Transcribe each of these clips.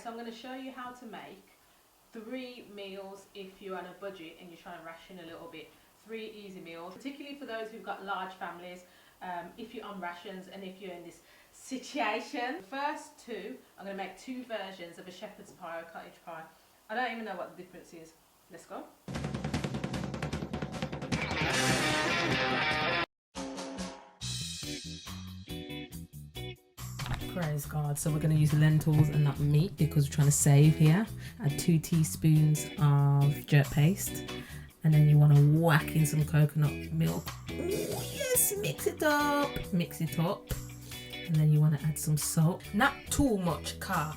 so I'm going to show you how to make 3 meals if you're on a budget and you're trying to ration a little bit. 3 easy meals, particularly for those who've got large families, if you're on rations and if you're in this situation. The first 2, I'm going to make 2 versions of a shepherd's pie or cottage pie. I don't even know what the difference is. Let's go. Praise God. So we're going to use lentils and not meat because we're trying to save here. Add 2 teaspoons of jerk paste, and then you want to whack in some coconut milk. Oh yes, mix it up, and then you want to add some salt. Not too much car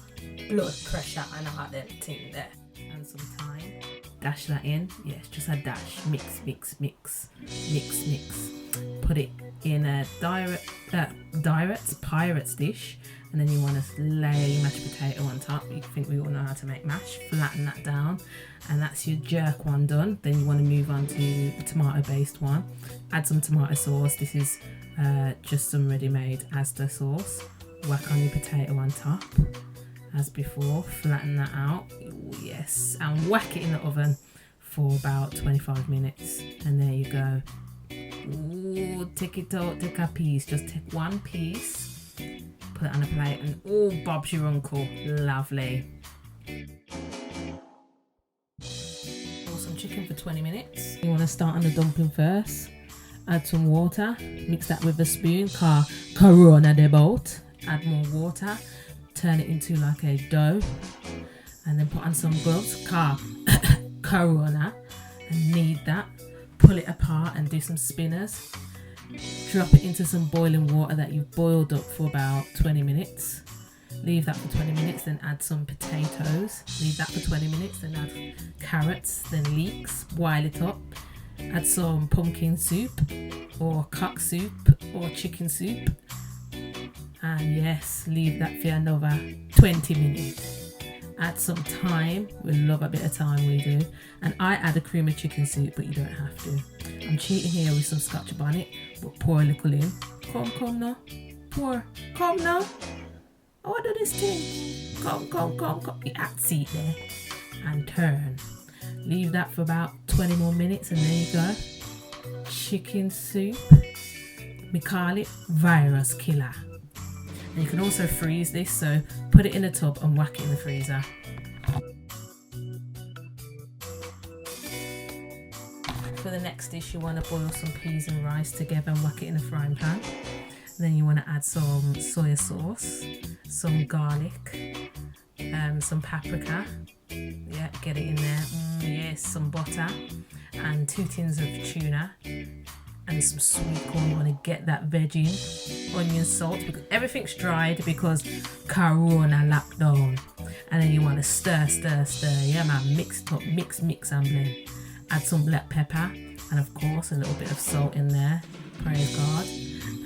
blood pressure and all that thing there. And some thyme. Dash that in. Yes, just a dash. Mix. Put it in a pirate's dish, and then you want to lay mashed potato on top. You think we all know how to make mash. Flatten that down, and that's your jerk one done. Then you want to move on to the tomato based one. Add some tomato sauce. This is just some ready-made Asda sauce. Whack on your potato on top as before. Flatten that out. Ooh, yes, and whack it in the oven for about 25 minutes, and there you go. Ooh, take it out, take a piece, just take 1 piece, put it on a plate, and oh, Bob's your uncle. Lovely. Pour some chicken for 20 minutes. You want to start on the dumpling first. Add some water, mix that with a spoon, corona the boat. Add more water, turn it into like a dough, and then put on some gloves, corona, and knead that. Pull it apart and do some spinners. Drop it into some boiling water that you've boiled up for about 20 minutes. Leave that for 20 minutes, then add some potatoes. Leave that for 20 minutes, then add carrots, then leeks. Boil it up. Add some pumpkin soup or cock soup or chicken soup. And yes, leave that for another 20 minutes. Add some thyme. We love a bit of thyme, we do. And I add a cream of chicken soup, but you don't have to. I'm cheating here with some Scotch bonnet, but pour a little in. Come now. Pour. Come now. I want to do this thing. Come. You add seat there. And turn. Leave that for about 20 more minutes, and there you go. Chicken soup. We call it virus killer. And you can also freeze this, so put it in a tub and whack it in the freezer. For the next dish, you want to boil some peas and rice together and whack it in a frying pan. And then you want to add some soy sauce, some garlic, some paprika. Yeah, get it in there. Yes, some butter, and 2 tins of tuna. And some sweet corn. You want to get that veg in, onion, salt, because everything's dried because corona lockdown. And then you want to stir. Yeah man, mix it up, mix and blend. Add some black pepper and of course a little bit of salt in there. Praise God.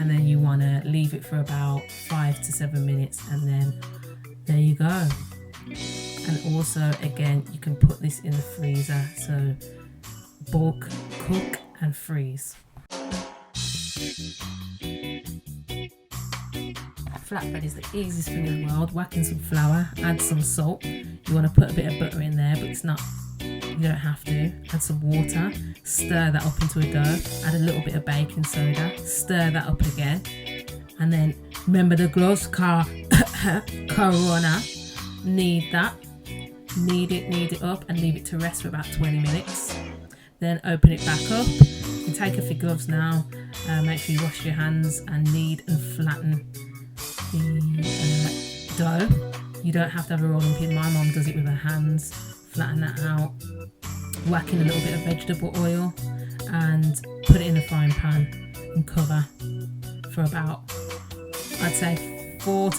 And then you want to leave it for about 5 to 7 minutes, and then there you go. And also again, you can put this in the freezer, so bulk, cook and freeze. Flatbread is the easiest thing in the world. Whack in some flour, add some salt. You want to put a bit of butter in there, but you don't have to. Add some water, stir that up into a dough, add a little bit of baking soda, stir that up again, and then remember the gloves, corona, knead it up and leave it to rest for about 20 minutes. Then open it back up. You can take off your gloves now. Make sure you wash your hands and knead and flatten the dough. You don't have to have a rolling pin. My mom does it with her hands. Flatten that out. Whack in a little bit of vegetable oil and put it in a frying pan and cover for about, I'd say 4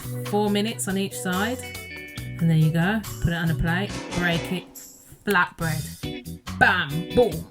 minutes on each side. And there you go. Put it on a plate. Break it. Flatbread. Bam. Boom.